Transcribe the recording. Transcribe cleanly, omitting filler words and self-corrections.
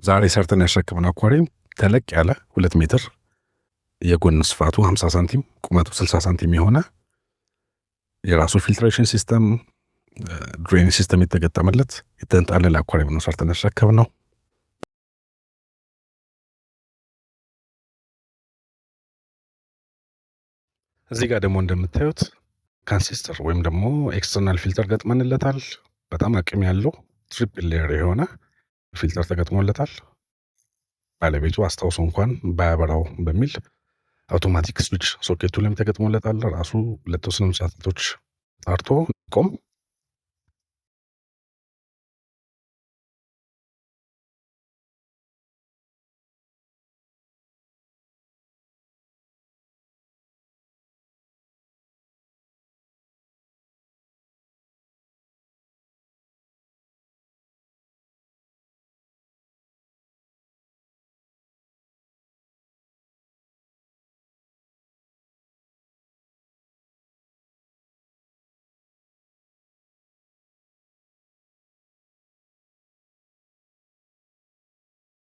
ዛሬ ሰርተን ያስረከብነው አኳሪየም ተለቅ ያለ 2 ሜትር የጎን ስፋቱ 50 ሳንቲም ቁመቱ 60 ሳንቲም የሆነ የራሱ ፊልትሬሽን ሲስተም ድሬኔጅ ሲስተም የተገጠመለት የተንጣለለ አኳሪየም ነው ሰርተን ያስረከብነው። እዚህ ጋር ደግሞ እንደምታዩት ካንሲስተር ወይም ደግሞ ኤክስተርናል ፊልተር ገጥመንለታል። በጣም አቅም ያለው ትሪፕል ሌየር የሆነ ፊልተር ተገጥሞለታል። ባለቤቱ አስታውሶ እንኳን ባያበራው በሚል አውቶማቲክ ስዊች ሶኬቱ ላይም ተገጥሞለታል። ራሱ ለተወሰኑ ሰዓታቶች ታርቶ ቆም